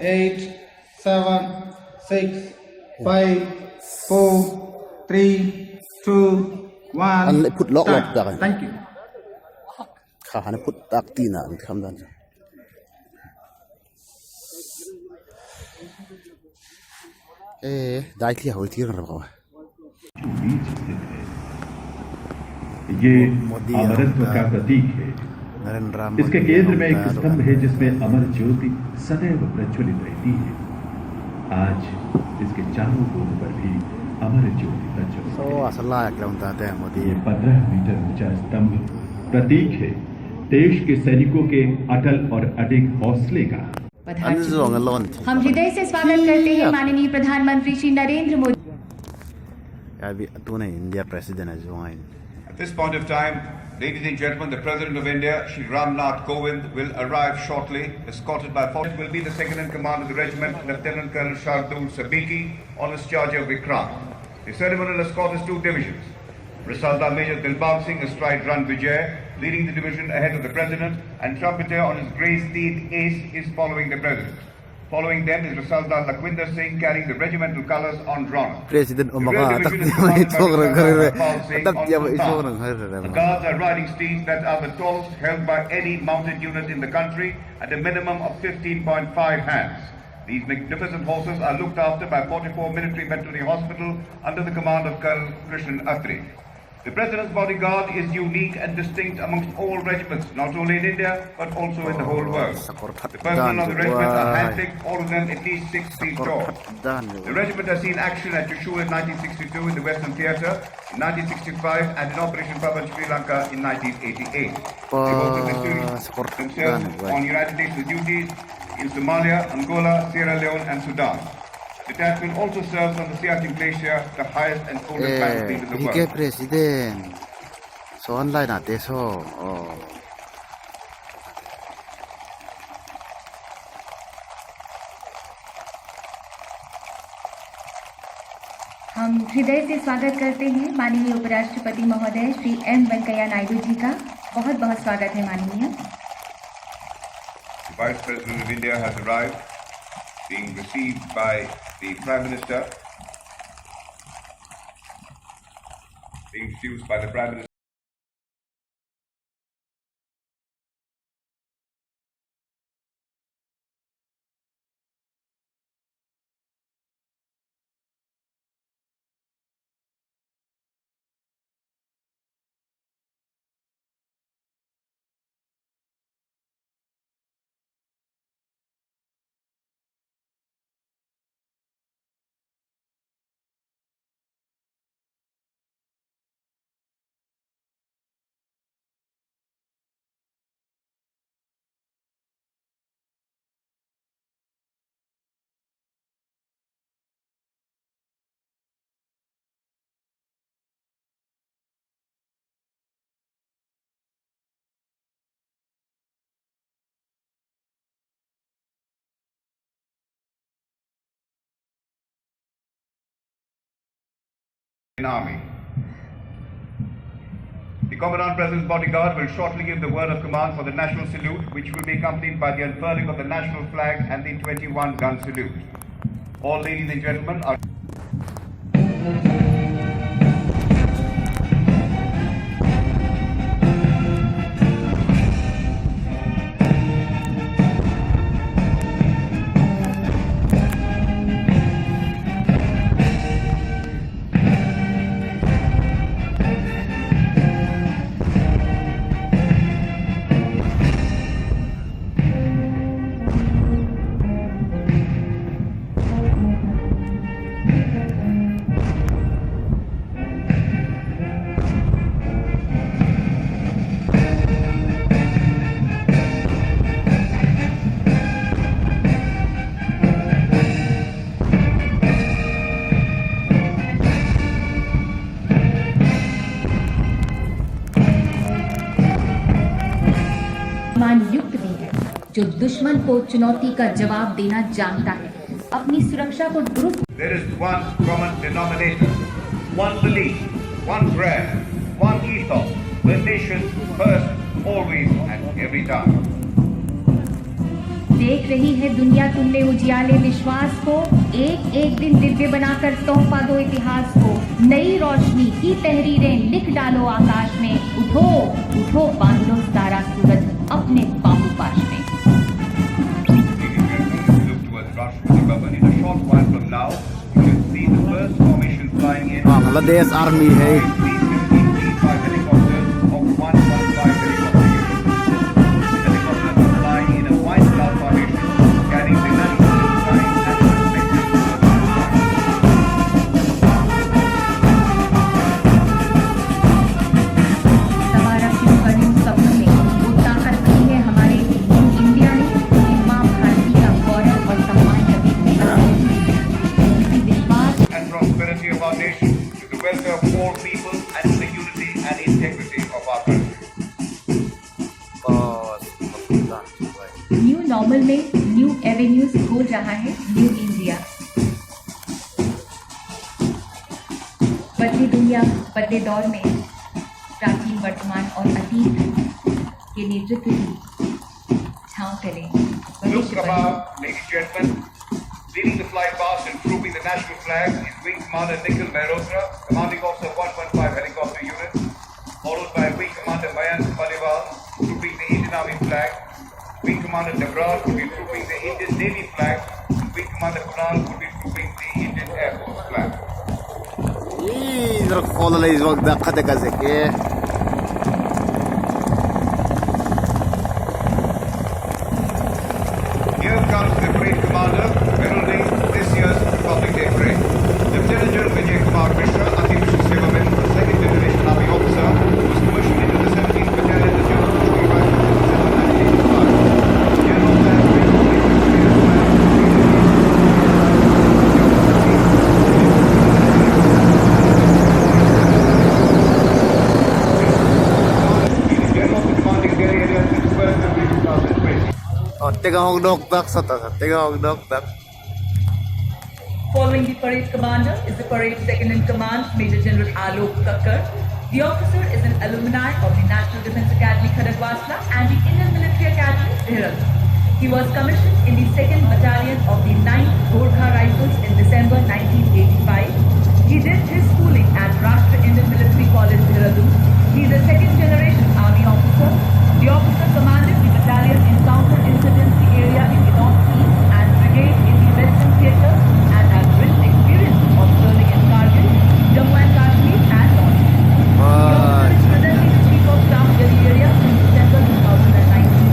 8, 7, 6, 5, 4, 3, 2, 1. Anh lại put lock Start. lock ra cái. Thank you. Khá hắn put tạc tin à, anh không đàn. Đại thi hồi thi rồi bảo. ये अमरत्व का प्रतीक है। इसके केंद्र में एक स्तंभ है जिसमें अमर ज्योति सदैव प्रज्वलित रहती है। आज इसके चारों कोनों पर भी अमर ज्योति प्रज्वलित है। ये 15 मीटर ऊंचा स्तंभ प्रतीक है देश के सैनिकों के अटल और अडिग हौसले का। हम हृदय से स्वागत करते हैं माननीय प्रधानमंत्री श्री नरेंद्र मोदी। इंडिया प्रेसिडेंट है जो At this point of time, ladies and gentlemen, the President of India, Shri Ram Nath Kovind, will arrive shortly, escorted by forces. Will be the second in command of the regiment, Lieutenant Colonel Shardul Sabiki, on his charge of Vikrant. The ceremonial escort is 2 divisions. Risaldar Major Dilbag Singh astride Run Vijay, leading the division ahead of the President, and trumpeter on his grey steed Ace is following the President. Following them is Risaldar Lakwinder Singh carrying the regimental colours on Ron. President The guards are riding steeds that are the tallest held by any mounted unit in the country at a minimum of 15.5 hands. These magnificent horses are looked after by 44 Military Veterinary Hospital under the command of Colonel Krishan Atri. The President's bodyguard is unique and distinct amongst all regiments, not only in India, but also in the whole world. The personnel of the regiment are handpicked, all of them at least 6 feet tall. The regiment has seen action at Trishul in 1962 in the Western Theatre, in 1965, and in Operation Pavan Sri Lanka in 1988. They've also distinguished themselves on United Nations duties in Somalia, Angola, Sierra Leone, and Sudan. The detachment also serves on the Siachen Glacier, the highest and oldest battlefield in the world. President. So online natin so. हम हृदय से स्वागत करते हैं माननीय उपराष्ट्रपति महोदय Shri M Venkaiah Naidu ji का। बहुत बहुत स्वागत है माननीय। The Vice President of India has arrived, being received by the Prime Minister, being introduced by the Prime Minister. Army. The Commandant President's bodyguard will shortly give the word of command for the national salute, which will be accompanied by the unfurling of the national flag and the 21-gun salute. All ladies and gentlemen are... युक्त भी है जो दुश्मन को चुनौती का जवाब देना जानता है, अपनी सुरक्षा को दुरुस्त। There is one common denominator, one belief, one prayer, one ethos, the nation first, always and every time. देख रही है दुनिया तुमने उजियाले विश्वास को, एक एक दिन दिव्य बनाकर तोहफा दो इतिहास को। नई रोशनी की तहरीरें लिख डालो आकाश में, उठो उठो बांध लो सारा सूरज अपने बाहु पाश में। In a short while from now, you should see the first formation flying in. Bangladesh Army है B-15 helicopters of 115 helicopter unit. The helicopters are flying in a white cloud formation, carrying the national sign and respective सवारा क्यों करूं सपनों में, वो ताकत की है हमारे न्यू इंडिया ने, कि माँ भारती का गौरव और सम्मान कभी इसी विश्वास and prosperity of our nation, to the welfare of all people, and to the unity and integrity of our country. New normal में न्यू एवेन्यूज खोल रहा है न्यू इंडिया। बदली दुनिया बदले दौर में प्राचीन वर्तमान और अतीत के नेतृत्व की छांव तले Look भविष्य पर above, ladies and gentlemen. Leading the flight past and trooping the national flag is Wing Commander Nikhil Mehrotra, Commanding Officer 115 Helicopter Unit, followed by Wing Commander Mayank Paliwal, trooping the Indian Army flag. Wing Commander Nagral will be trooping the Indian Navy flag, and Wing Commander Kunal will be trooping the Indian Air Force flag. इधर खोल ले इस वक्त दखते कैसे के Here comes the parade commander heralding this year's Republic Day parade. Lieutenant General Vijay Kumar Mishra, Anti-Mission Sevaman, a second generation Army officer, was commissioned into the 17th Battalion, the General Military Rifles in December 1985. General Sam General of the commanding Delhi area since 12 February 2020. और तेगा होग dock तक सता तेगा होग dock तक Following the parade commander is the parade second in command, Major General Alok Kakkar. The officer is an alumni of the National Defence Academy Khadagwasla and the Indian Military Academy Dehradun. He was commissioned in the 2nd Battalion of the 9th Gorkha Rifles in December 1985. He did his schooling at Rashtra Indian Military College Dehradun. He is a second generation Army officer. The officer commanded the battalion in counter-insurgency area in the northeast and brigade in the western theatre and has rich experience of serving in Kargil, Jammu and Kashmir and North. The officer is presently the Chief of Staff Delhi area since December 2019.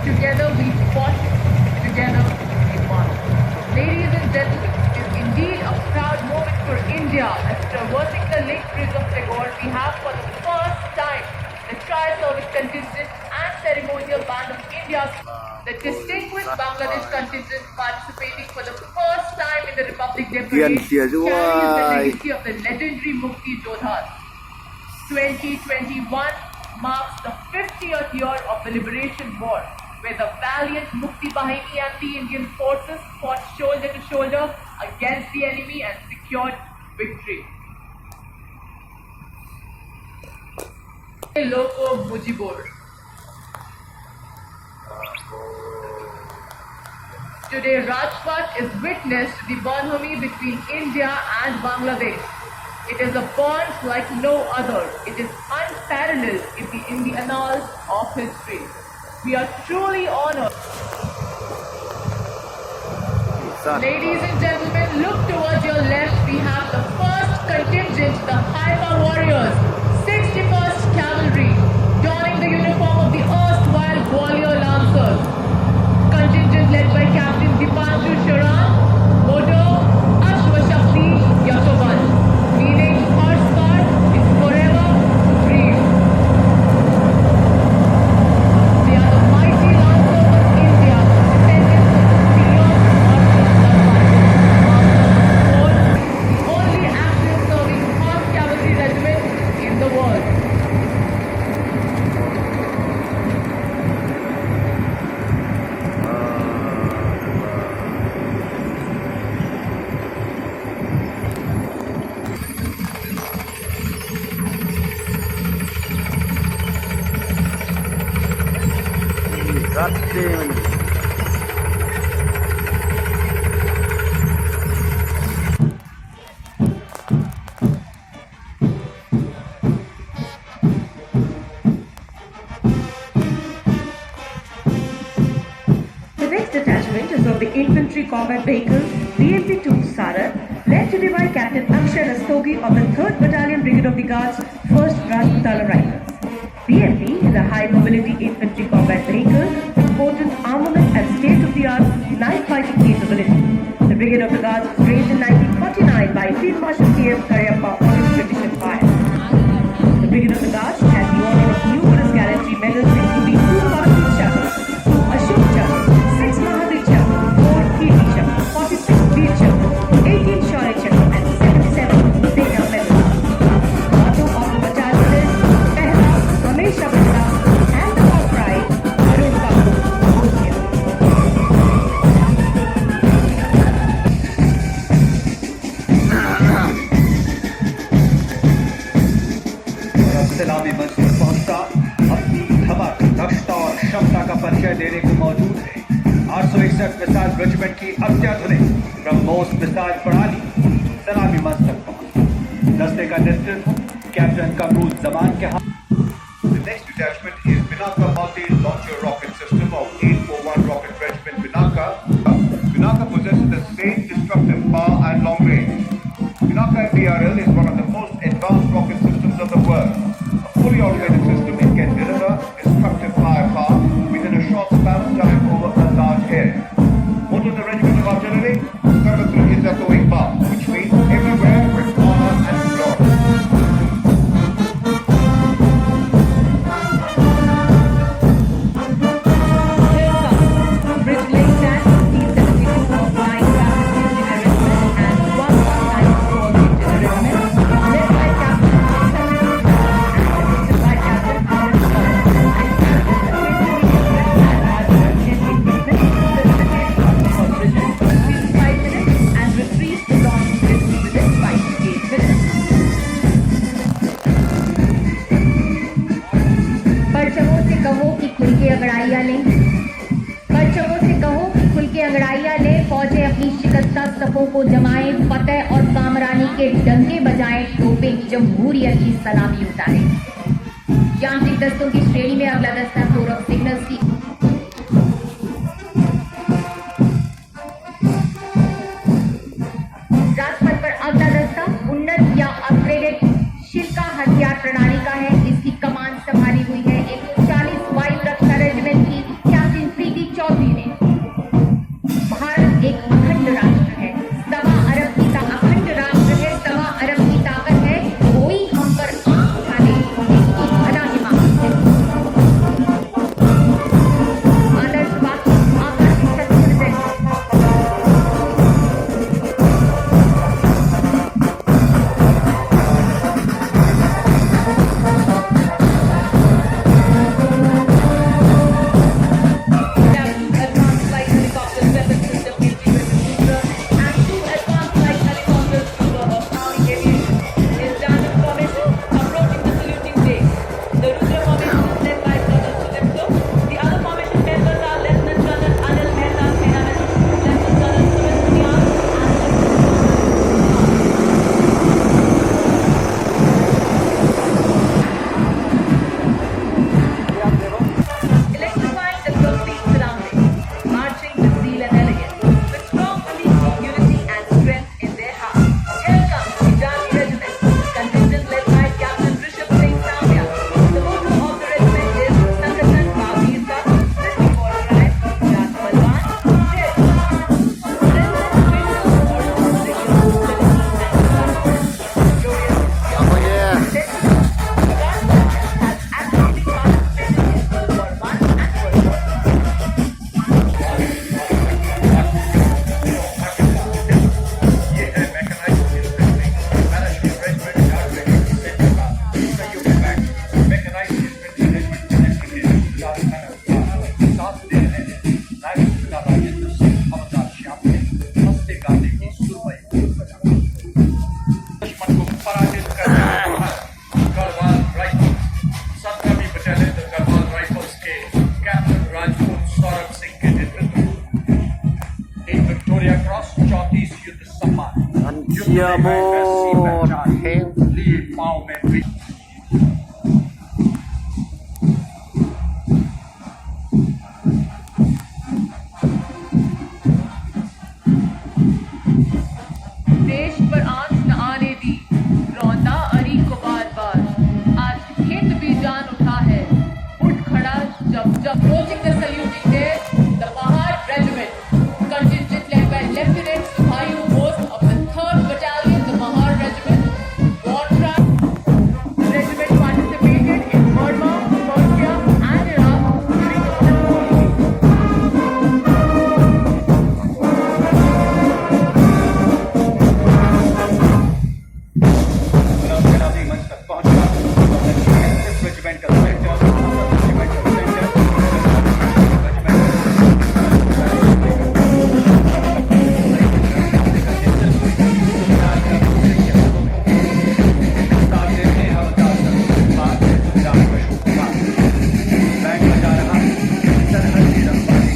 Together we fought, together we won. Ladies and gentlemen, it is indeed a proud moment for India as traversing the Lake Bridge of Tagore, we have for the first time the tri-service contingent and ceremonial band of India, the distinguished Bangladesh contingent participating for the first time in the Republic Day parade, carries the legacy of the legendary Mukti Jodhas. 2021 marks the 50th year of the Liberation War, where the valiant Mukti Bahini and the Indian forces fought shoulder to shoulder against the enemy and secured victory. Loko Mujibur. Today, Rajpath is witness to the bonhomie between India and Bangladesh. It is a bond like no other. It is unparalleled in the annals of history. We are truly honored. Ladies and gentlemen, look towards your left. We have the first contingent, the Haifa Warriors, 61st Cavalry, donning the uniform of the erstwhile Gwalior Lancers. Contingent led by Captain Dipanshu Sharan, motto Ashwa Shakti Yasoban, meaning horsepower is forever supreme. They are the mighty Lancers Rati man. The next detachment is of the Infantry Combat Vehicle BMP-2 Sarat, led today by Captain Akshay Rastogi of the 3rd Battalion Brigade of the Guards, 1st Rajputana Rifles. BMP is a high-mobility infantry combat vehicle with potent armament and state-of-the-art night fighting capability. The Brigade of the Guards was raised in 1949 by Field Marshal T.M. Cariappa on its British Empire. The Brigade of the Guards has the honor of numerous gallantry medals including 2 Mahavir Chakras, 2 Ashok Chakras, 6 Mahavir Chakras, 4 Kirti Chakras, 46 Veer Chakras, 18 Shaurya Chakras and 77 Sena medals. Motto of the battalion is Pehla, Hamesha Pehla and the top prize, Arun Babu, Bhusya. सलामी मंच पर पहुंचता अपनी धमक, दक्षता और क्षमता का परिचय देने को मौजूद है 861 मिसाइल रेजिमेंट की अत्याधुनिक ब्रह्मोस मिसाइल प्रणाली सलामी मंच तक पहुंची। दस्ते का नेतृत्व कैप्टन कमरूल जमान के हाथ। The next detachment is Pinaka multi-launcher rocket system of 841 Rocket Regiment Pinaka. Pinaka possesses the same destructive power and long range. Pinaka MBRL is one of the most advanced rocket systems of the world. A fully automated system, it can deliver destructive firepower within a short span of time over a large area. Motto of the regiment of artillery, Sarvatru Izzato Iqbal, which means everywhere with honor and glory. Here comes Bridge Lane Tank, T-72 of 9 Rapid Engineer Regiment and 119 Engineer Regiment, led by Captain Samuel and assisted by Captain Aaron and retrieved the launch distance within 5 minutes. परचमों से कहो कि खुल के अंगड़ाइयाँ लें, परचमों से कहो कि खुल के अंगड़ाइयाँ लें, फौजें अपनी शिकस्ता सफों को जमाएं, फतेह और कामरानी के डंके बजाएं, टोपें जमहूरियत की सलामी उतारें। यांत्रिक दस्तों की श्रेणी में अगला दस्ता कोर ऑफ सिग्नल्स की राजपथ पर अगला दस्ता उन्नत या अपग्रेडेड शिल्का हथियार प्रणाली का है। इसकी कमान संभाली हुई है 140 वायु रक्षा रेजिमेंट की कैप्टन प्रीति चौधरी ने। भारत एक अखंड राष्ट्र है, सवा अरब की अखंड राष्ट्र है, सवा अरब की ताकत है, कोई हम पर आंख उठा ले इसकी भला हिमाकत है। Diamond. लिए पाँव में भी देश पर आंच न आने दी, रौंदा अरी को बार बार। आज हिंद भी जान उठा है, उठ खड़ा जब approaching the saluting day, the Pahad Regiment, contingent led by Lieutenant Subhayu Bose of the 3rd Battalion, the Pahad Regiment, Wartra. The regiment participated in Burma, Persia, and Iraq during the जनाबी मंच तक पहुंचा regiment का sector regiment का centre band बजा रहा सरहद की रफ्तारी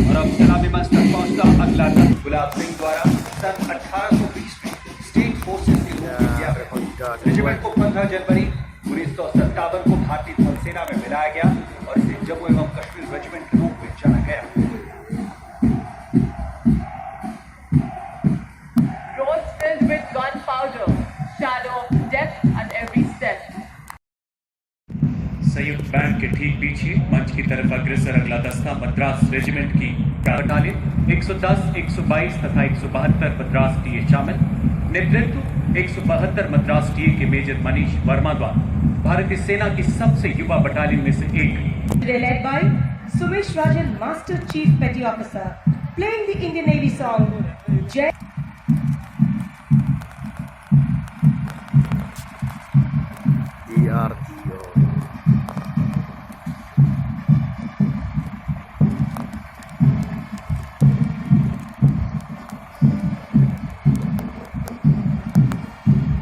और अब सलामी मंच तक पहुंचता अगला दल गुलाब सिंह द्वारा सन 1820 में स्टेट फोर्सेस के रूप में किया गया। रेजिमेंट को 15 जनवरी 1957 को भारतीय थल सेना में मिलाया गया और इसे जम्मू एवं कश्मीर रेजिमेंट के रूप में जाना गया। roads filled with gunpowder, shadow, death at every step. संयुक्त बैंक के ठीक पीछे मंच की तरफ अग्रसर अगला दस्ता मद्रास रेजिमेंट की बटालियन 110, 122 तथा 172 मद्रास टीए शामिल। नेतृत्व 172 मद्रास टीए के मेजर मनीष वर्मा द्वारा भारतीय सेना की सबसे युवा बटालियन में से एक। They led by Suresh Rajan, Master Chief Petty Officer, playing the Indian Navy song Jai. DRDO.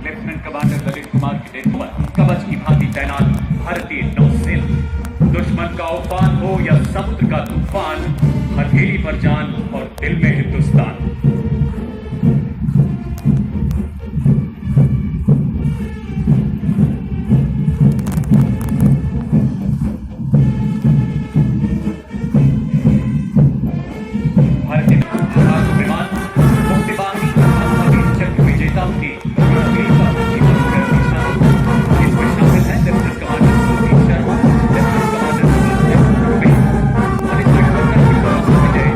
Lieutenant commander Lalit Kumar की नेतृत्व में कवच की भांति तैनात भारतीय नौसेना। दुश्मन का उफान हो या समुद्र का तूफान, हथेली पर जान और दिल में हिंदुस्तान। भारतीय विमान मुक्तिबागी चक्र विजेताओं की वीरता की इसमें शामिल है lieutenant commander Sudhir Sharma, lieutenant commander Sunil Dubey और इसमें विजय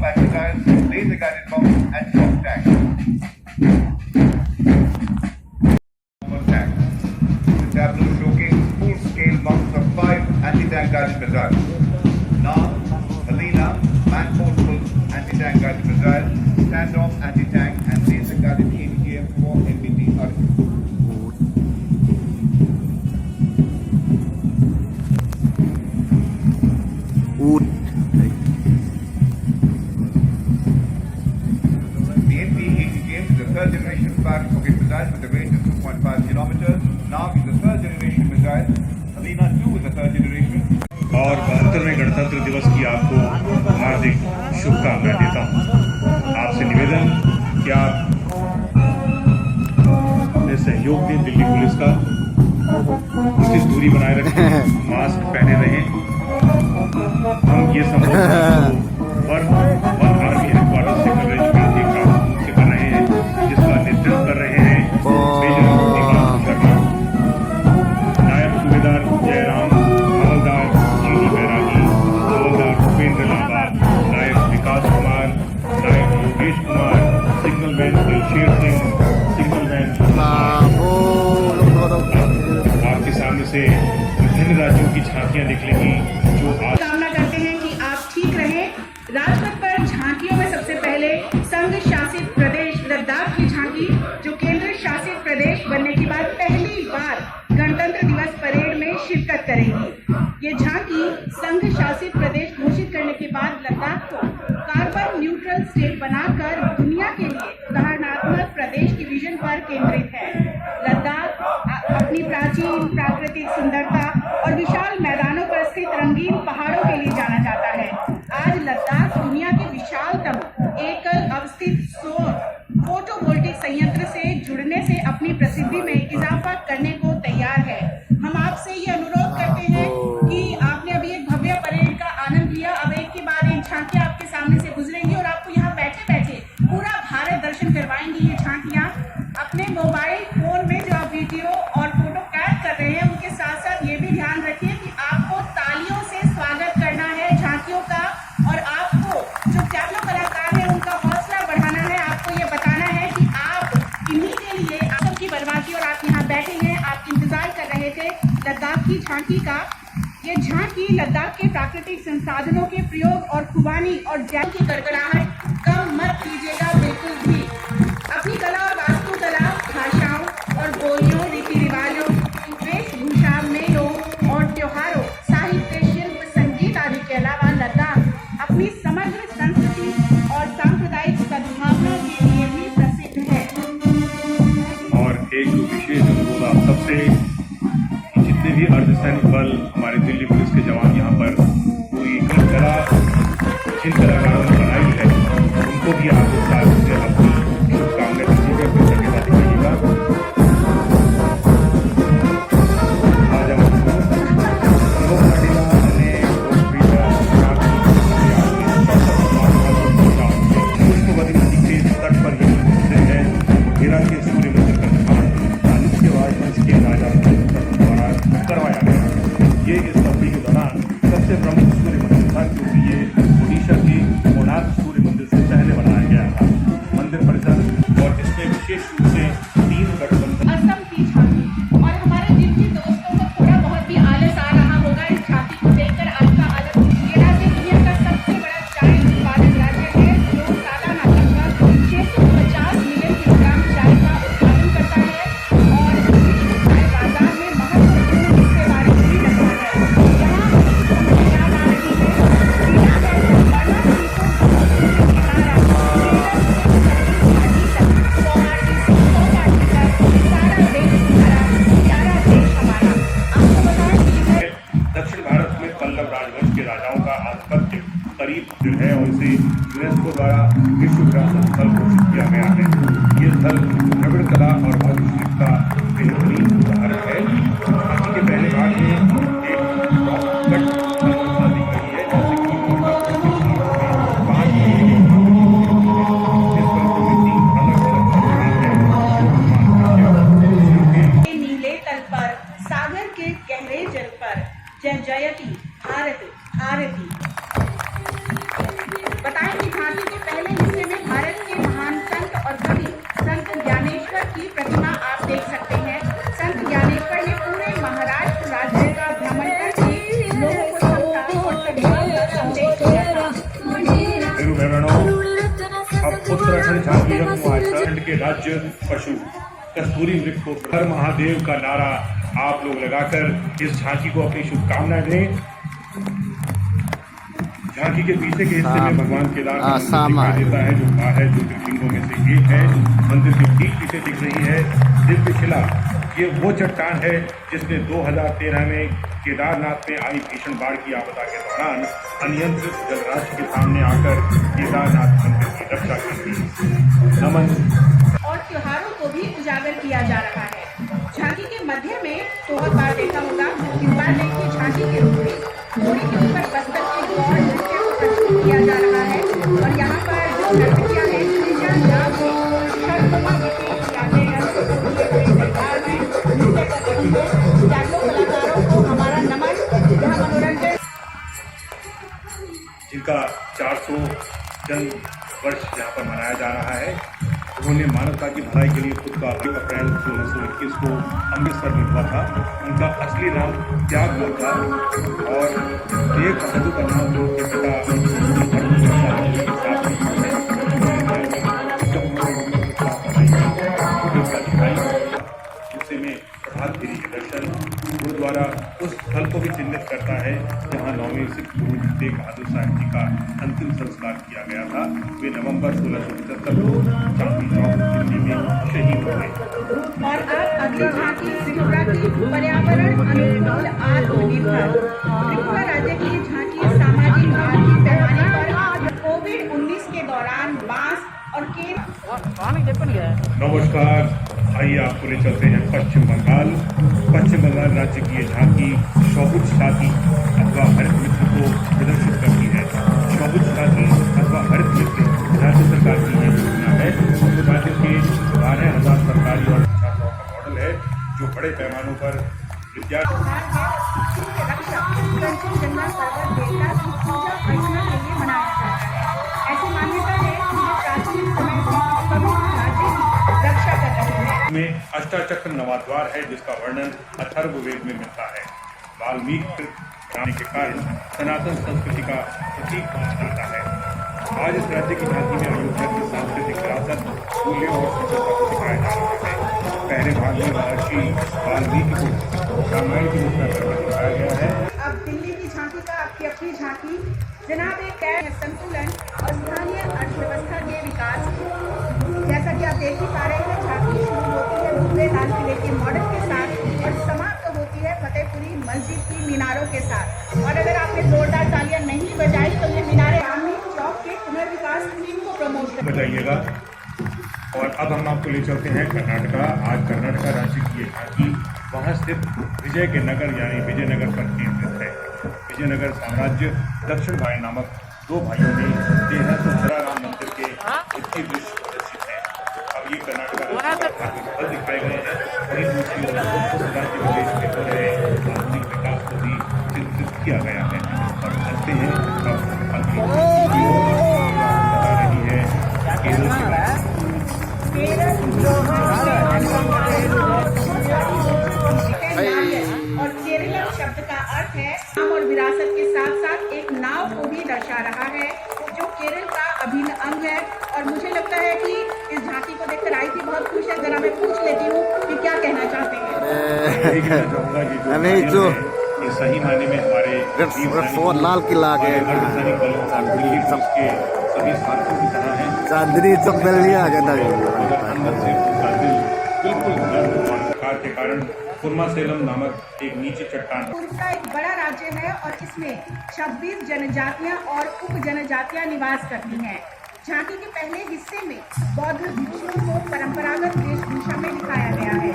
combat missiles, laser-guided bombs, and shock tanks. The tableau showcases full-scale models of 5 anti-tank guided missiles. Nam, Helena, man-portable anti-tank guided missiles, standoff anti-tank, and laser-guided ATGM-4 MBT artillery. Ud. The MB-ATGM is a third-generation firing rocket missile with a range of 2.5 kilometers. Nam is a third-generation missile. Helena 2 is a third generation. और 72वें गणतंत्र दिवस की आपको हार्दिक शुभकामनाएं देता हूं। आपसे निवेदन कि आप अपने सहयोग दें दिल्ली पुलिस का, उचित दूरी बनाए रखें, मास्क पहने रहें। हम ये संभव वन आर्मी हेडक्वार्टर से कवरेज से कर रहे हैं, जिसका नेतृत्व कर रहे हैं मेजर दीपक शर्मा, नायब सूबेदार जयराम, हवलदार जीनी बैरागी, हवलदार भूपेंद्र लांबा, नायब विकास कुमार, नायब योगेश कुमार, सिग्नलमैन दिलशेर सिंह, सिग्नलमैन। आपके सामने से विभिन्न राज्यों की झांकियां निकलेंगी जो आज कामना करते हैं कि आप ठीक रहें। राजपथ पर झांकियों में सबसे पहले संघ शासित प्रदेश लद्दाख की झांकी, जो केंद्र शासित प्रदेश बनने के बाद पहली बार गणतंत्र दिवस परेड में शिरकत करेगी। ये झांकी संघ शासित प्रदेश घोषित करने के बाद लद्दाख को कार्बन न्यूट्रल स्टेट बनाकर दुनिया के लिए उदाहरणात्मक प्रदेश की विजन पर केंद्रित है। लद्दाख अपनी प्राचीन प्राकृतिक सुंदरता और विशाल मैदानों पर स्थित रंगीन पहाड़ों के लिए जाना जाता है। आज लद्दाख दुनिया के विशालतम एकल अवस्थित सौर फोटोवोल्टिक संयंत्र से जुड़ने से अपनी प्रसिद्धि में इजाफा करने को तैयार है। हम आपसे ये अनुरोध करते हैं कि आपने अभी एक भव्य परेड का आनंद लिया, अब एक के बाद एक झांकियां आपके सामने से गुजरेंगी और आपको यहाँ बैठे बैठे पूरा भारत दर्शन करवाएंगी। ये झांकियां अपने मोबाइल फोन में जो आप वीडियो और फोटो कैद कर रहे हैं, उनके साथ साथ ये भी ध्यान रखिए कि आपको तालियों से स्वागत करना है झांकियों का, और आपको जो टैब्लो कलाकार है उनका हौसला बढ़ाना है। आपको ये बताना है कि आप इन्हीं के लिए आप सबकी परवाह की और आप यहाँ बैठे हैं, आप इंतजार कर रहे थे लद्दाख की झांकी का। ये झांकी लद्दाख के प्राकृतिक संसाधनों के प्रयोग और खुबानी और जैव की गड़गड़ाहट कम मत कीजिएगा बिल्कुल भी। अपनी कला और वास्तुकला, भाषाओं और बोलियों, रीति रिवाजों, वेशभूषा, मेलों और त्योहारों, साहित्य, शिल्प, संगीत आदि के अलावा लद्दाख अपनी समग्र संस्कृति और सांप्रदायिक सद्भावना के लिए भी प्रसिद्ध है। और एक विशेष अनुरोध आप सबसे, जितने भी अर्धसैनिक बल हमारे दिल्ली पुलिस के जवान यहाँ पर पूरी कला जिन कलाकारों ने बनाई है, उनको भी आप इस बात से अपनी शुभकामनाएं दीजिएगा, कृतज्ञता दिखाइएगा। आज हम के तट पर ही स्थित है हेरा के सूर्य मंदिर का निर्माण 40 के बाद वंश के राजा द्वारा करवाया गया। ये इस अवधि के दौरान सबसे प्रमुख सूर्य मंदिर था, क्योंकि ये ओडिशा के कोणार्क सूर्य मंदिर से पहले बनाया गया था। मंदिर परिसर और इसमें विशेष रूप से 3 गठबंधन असम की झांकी, और हमारे जिन जिन दोस्तों को थोड़ा बहुत भी आलस आ रहा होगा इस झांकी को देखकर, आज का आलस, ये राज्य दुनिया का सबसे बड़ा चाय उत्पादक राज्य है, जो सालाना लगभग 650 मिलियन किलोग्राम चाय का उत्पादन करता है और चाय बाजार में महत्वपूर्ण हिस्सेदारी भी रखता है। यहाँ हमें याद आ रही है दक्षिण भारत में पल्लव राजवंश के राजाओं का आधिपत्य करीब स्थिर है और इसे यूनेस्को द्वारा विश्व विरासत स्थल घोषित किया गया है। ये स्थल द्रविड़ कला और वास्तुशिल्प का बेहतरीन उदाहरण है। झांकी के पहले भाग में एक रॉक कट व्यवस्था दी गई है, जैसे कि नीले तल पर, सागर के गहरे जल पर, जय जयती भारत भारती। बताएं कि झांकी प्रथम झांकी उत्तराखंड के राज्य पशु कस्तूरी वृक्ष को हर महादेव का नारा आप लोग लगाकर इस झांकी को अपनी शुभकामनाएं दें। झांकी के पीछे के हिस्से में भगवान केदारनाथ दिखाई देता है, जो बाहर ज्योतिर्लिंगों में से एक है। मंदिर के ठीक पीछे दिख रही है दिव्य शिला। ये वो चट्टान है जिसने 2013 में केदारनाथ में आई भीषण बाढ़ की आपदा के दौरान अनियंत्रित जलराशि के सामने आकर केदारनाथ मंदिर की रक्षा की थी। नमन। और त्योहारों को भी उजागर किया जा रहा है। झांकी के मध्य में तो बहुत बार देखा होगा, इस बार देखिए झांकी के रूप में घोड़ी के ऊपर बस्तर के गौर नृत्य को प्रस्तुत किया जा रहा है। और यहाँ पर जो नर्तकियाँ हैं कलाकारों को हमारा नमन। यह मनोरंजन जिनका 400 जन्म वर्ष यहाँ पर मनाया जा रहा है, उन्होंने मानवता की भलाई के लिए खुद का 1 अप्रैल 1621 को अमृतसर में हुआ था। उनका असली नाम त्यागलाल था और तेग बहादुर का नाम जो उनके में प्रभात फेरी के दर्शन गुरुद्वारा उस स्थल को भी चिन्हित करता है जहां 9वें सिख गुरु तेग बहादुर साहब जी का अंतिम संस्कार किया गया था। वे नवंबर 1675 को चांदनी चौक दिल्ली में शहीद हो गए। और अब अगली झांकी त्रिपुरा की पर्यावरण अनुकूल आत्मनिर्भर त्रिपुरा राज्य की झांकी सामाजिक आर्थिक पैमाने पर कोविड-19 के दौरान बांस और नमस्कार, आइए आपको ले चलते हैं पश्चिम बंगाल। पश्चिम बंगाल राज्य की ये झांकी सबुज साथी अथवा हरित मित्र को प्रदर्शित करती है। सबुज साथी अथवा हरित मित्र राज्य सरकार की ये योजना है। राज्य के 12,000 सरकारी और छात्राओं का मॉडल है जो बड़े पैमानों पर विद्यार्थी कंचनजंगा पर्वत देवता की पूजा अर्चना के लिए मनाया जाता है। ऐसी मान्यता है कि ये प्राचीन समय से पवित्र राज्य की रक्षा कर रहे हैं। में अष्टाचक्र नवाद्वार है जिसका वर्णन अथर्ववेद में मिलता है। वाल्मीकि रानी के कारण सनातन संस्कृति का प्रतीक माना जाता है। आज इस राज्य की झांकी में अयोध्या की सांस्कृतिक विरासत, मूल्यों और सभ्यता को दिखाया जा रहा है। पहले भाग में महर्षि वाल्मीकि को रामायण की रचना करके दिखाया गया है। अब दिल्ली की झांकी का आपकी अपनी झांकी जनाब एक तय संतुलन और स्थानीय अर्थव्यवस्था के विकास। जैसा कि आप देख ही पा रहे हैं, झांकी शुरू होती है मुगले लाल किले के मॉडल के साथ और समाप्त होती है फतेहपुरी मस्जिद की मीनारों के साथ। और अगर आपने जोरदार तालियां नहीं बजाई तो ये मीनारें चांदनी चौक के पुनर्विकास थीम को प्रमोट बजाइएगा। और अब हम आपको ले चलते हैं कर्नाटका। आज कर्नाटका राज्य की ये झांकी वहाँ स्थित विजय के नगर यानी विजयनगर पर केंद्रित है। विजयनगर साम्राज्य दक्षिण भाई नामक 2 भाइयों ने 1317 राम मंदिर के उत्तरी दृश्य प्रदर्शित है। अब ये कर्नाटका दिखाए गए हैं। वहीं दूसरी ओर राज्य विदेश के हो रहे आधुनिक विकास को भी चित्रित किया गया है। और चलते हैं अब बता रही है केरल की बात। और केरल शब्द का अर्थ है नाम और विरासत के साथ साथ एक नाव को भी दर्शा रहा है जो केरल का अभिन्न अंग है। और मुझे लगता है कि इस झांकी को देखकर आई थी बहुत खुश है। जरा मैं पूछ लेती हूँ कि क्या कहना चाहते हैं। अभी जो ये सही मायने में हमारे लाल किला के सभी स्मारकों की तरह है। चांदनी चौक बिल्कुल के कारण कुर्मासेलम नामक एक नीची चट्टान। त्रिपुरा एक बड़ा राज्य है और इसमें 26 जनजातियां और उप जनजातियां निवास करती हैं। झांकी के पहले हिस्से में बौद्ध भिक्षुओं को परंपरागत वेशभूषा में दिखाया गया है।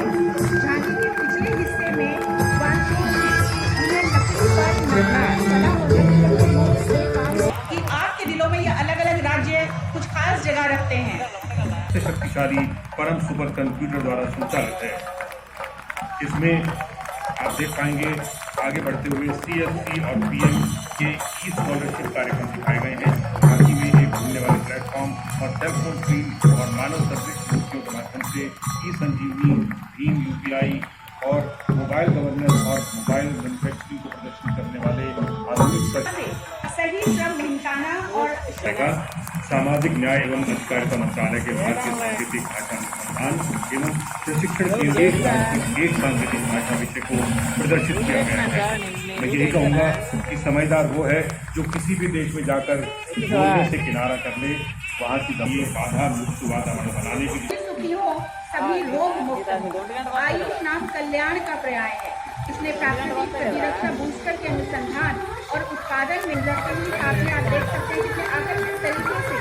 झांकी के पिछले हिस्से में कि आज के दिनों में ये अलग अलग राज्य कुछ खास जगह रखते हैं। शक्तिशाली परम सुपर कंप्यूटर द्वारा संचालित है। इसमें आप देख पाएंगे आगे बढ़ते हुए CSC और PM के स्कॉलरशिप कार्यक्रम दिखाए गए हैं। झांकी में एक घूमने वाले प्लेटफॉर्म और टेलीफोन स्क्रीन और मानव सर्विस नीतियों के माध्यम से ई-संजीवनी, भीम UPI और मोबाइल गवर्नेंस और मोबाइल मैन्युफैक्चरिंग को प्रदर्शित करने वाले आधुनिक सही श्रम निमटाना और सामाजिक न्याय एवं अधिकारिता मंत्रालय के भारतीय सांकेतिक भाषा अनुसंधान एवं प्रशिक्षण केंद्र एक सांकेतिक भाषा विषय को प्रदर्शित किया गया है। मैं यही कहूँगा कि समझदार वो है जो किसी भी देश में जाकर बोलने से किनारा कर ले, वहाँ की गंभीर बाधा मुक्त वातावरण बनाने के लिए सुखी हो, सभी रोग मुक्त हो। आयुष नाम कल्याण का पर्याय है, इसलिए प्राकृतिक प्रतिरक्षा बूस्टर के अनुसंधान और उत्पादन में लटकनी आपने आप देख सकते हैं कितने आकर्षक तरीके से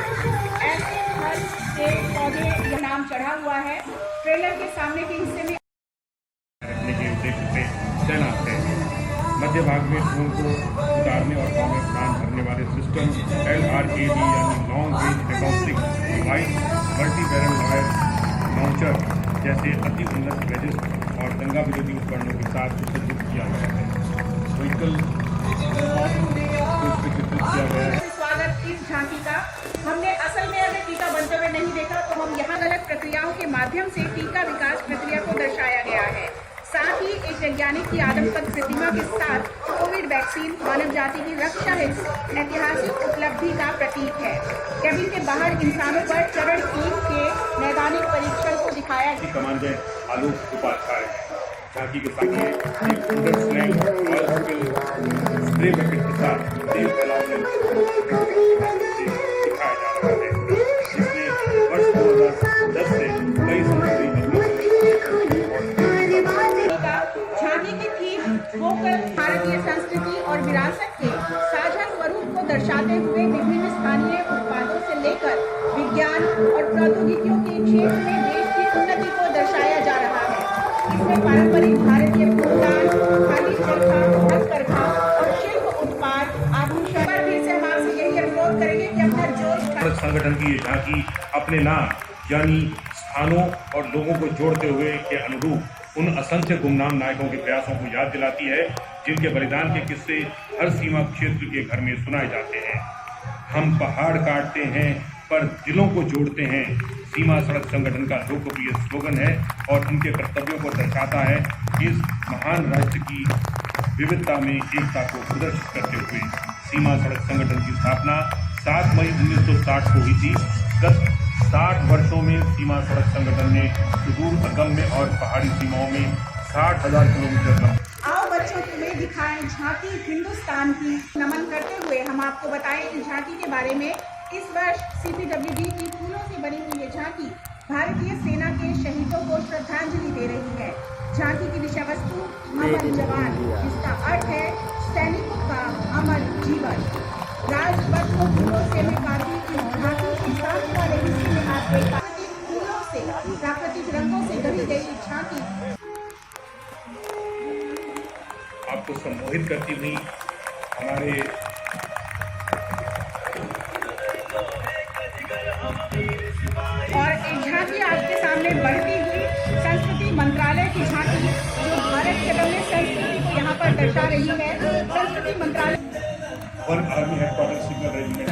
ऐसे फल पेड़ पौधे यह नाम चढ़ा हुआ है। ट्रेलर के सामने के हिस्से में रखने के उद्देश्य से तैनात है। मध्य भाग में ड्रोन को उतारने और हवा में उड़ान भरने वाले सिस्टम LRAD यानी long range acoustic device, multi barrel launcher जैसे अति उन्नत गैजेट्स और दंगा विरोधी उपकरणों के साथ सुसज्जित किया गया है। व्हीकल किया गया है। स्वागत इस झांकी का हमने असल में अगर टीका बनते हुए नहीं देखा तो हम यहाँ अलग प्रक्रियाओं के माध्यम से टीका विकास प्रक्रिया को दर्शाया गया है। साथ ही एक वैज्ञानिक की आदमकद प्रतिमा के साथ कोविड वैक्सीन मानव जाति की रक्षा हेतु ऐतिहासिक उपलब्धि का प्रतीक है। केबिन के बाहर इंसानों पर चरण 3 के नैदानिक परीक्षण को दिखाया गया। कमांडेंट आलोक उपाध्याय झांकी के सामने एक सुंदर slang oil spill spray bucket के साथ तेल फैलाने दिखाया जा रहा है, जिसने वर्ष 2010 से कई समुद्री झांकी की थीम वोकल भारतीय संस्कृति और विरासत के साझा स्वरूप को दर्शाते हुए विभिन्न स्थानीय उत्पादों से लेकर विज्ञान और प्रौद्योगिकियों के क्षेत्र में देश की उन्नति को दर्शाया जा रहा है। इसमें पारंपरिक भारतीय फूलदान, खादी चरखा, हथकरघा और शिल्प उत्पाद, आभूषण पर भी से हम आपसे यही अनुरोध करेंगे कि अपना जोश संगठन की ये झांकी अपने नाम यानी स्थानों और लोगों को जोड़ते हुए के अनुरूप उन असंख्य गुमनाम नायकों के प्रयासों को याद दिलाती है, जिनके बलिदान के किस्से हर सीमा क्षेत्र के घर में सुनाए जाते हैं। हम पहाड़ काटते हैं पर दिलों को जोड़ते हैं, सीमा सड़क संगठन का लोकप्रिय स्लोगन है और उनके कर्तव्यों को दर्शाता है। इस महान राज्य की विविधता में एकता को प्रदर्शित करते हुए सीमा सड़क संगठन की स्थापना 7 मई 1960 को हुई थी। गत 60 वर्षों में सीमा सड़क संगठन ने सुदूर अगम्य और पहाड़ी सीमाओं में 60,000 किलोमीटर आओ बच्चों तुम्हें दिखाएं झांकी हिंदुस्तान की। नमन करते हुए हम आपको बताएं इस झांकी के बारे में। इस वर्ष CPWD की फूलों से बनी हुई ये झांकी भारतीय सेना के शहीदों को श्रद्धांजलि दे रही है। झांकी की विषय वस्तु अमर जवान, जिसका अर्थ है सैनिकों का अमर जीवन। राजपथ को फूलों से में काटी इस झांकी के साथ वाले हिस्से में आप देख प्राकृतिक फूलों से, प्राकृतिक रंगों से गढ़ी गई झांकी आपको सम्मोहित करती हुई हमारे और एक झांकी आपके सामने बढ़ती हुई संस्कृति मंत्रालय की झांकी जो भारत के बने संस्कृति को यहाँ पर दर्शा रही है। संस्कृति मंत्रालय one army headquarter signal regiment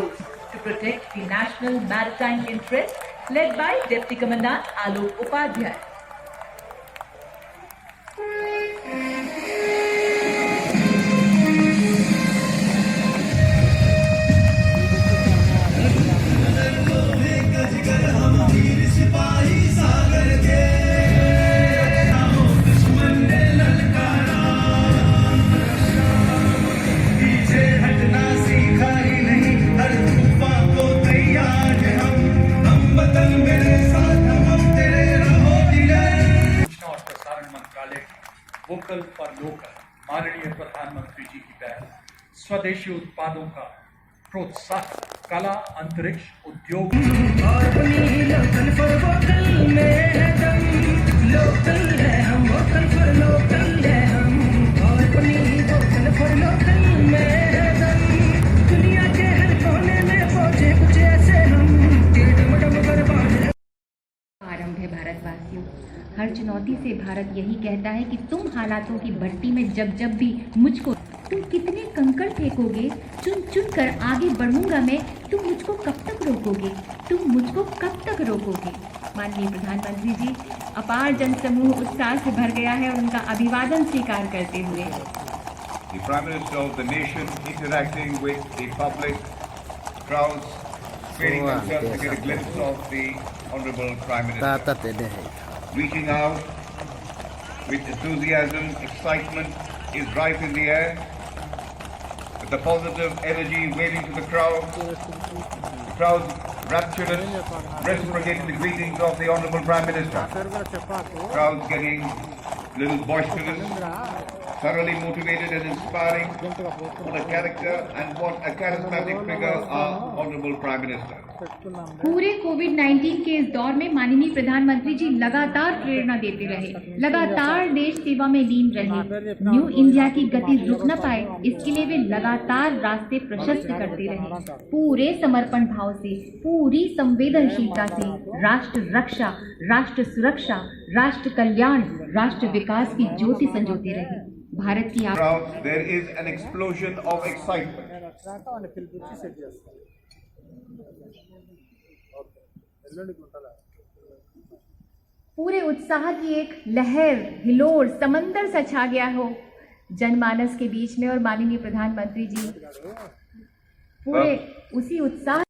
post to protect the national maritime interest, led by Deputy Commandant Alok Upadhyay. सूचना और प्रसारण मंत्रालय वोकल फॉर लोकल माननीय प्रधानमंत्री जी की पहल स्वदेशी उत्पादों का प्रोत्साहन कला अंतरिक्ष उद्योग आरंभ है भारतवासियों। हर चुनौती से भारत यही कहता है कि तुम हालातों की भट्टी में जब जब भी मुझको तुम कितने कंकड़ फेंकोगे, चुन चुन कर आगे बढ़ूंगा मैं, तुम मुझको कब तक रोकोगे, तुम मुझको कब तक रोकोगे। माननीय प्रधानमंत्री जी, अपार जनसमूह उत्साह से भर गया है और उनका अभिवादन स्वीकार करते हुए The Prime Minister of the nation interacting with the public, crowds training themselves to get a glimpse of the Honorable Prime Minister. Reaching out with enthusiasm, excitement is rife in the air. With the positive energy waving to the crowd rapturous, reciprocating the greetings of the Honorable Prime Minister. Crowds getting a little boisterous, thoroughly motivated and inspiring. What a character and what a charismatic figure our Honorable Prime Minister. पूरे कोविड-19 के इस दौर में माननीय प्रधानमंत्री जी लगातार प्रेरणा देते रहे, लगातार देश सेवा में लीन रहे। न्यू इंडिया की गति रुक न पाए, इसके लिए वे लगातार रास्ते प्रशस्त करते रहे। पूरे समर्पण भाव से, पूरी संवेदनशीलता से राष्ट्र रक्षा, राष्ट्र सुरक्षा, राष्ट्र कल्याण, राष्ट्र विकास की ज्योति संजोते रहे। भारत की Crowds, there is an explosion of excitement. पूरे उत्साह की एक लहर, हिलोर, समंदर सा छा गया हो जनमानस के बीच में और माननीय प्रधानमंत्री जी पूरे उसी उत्साह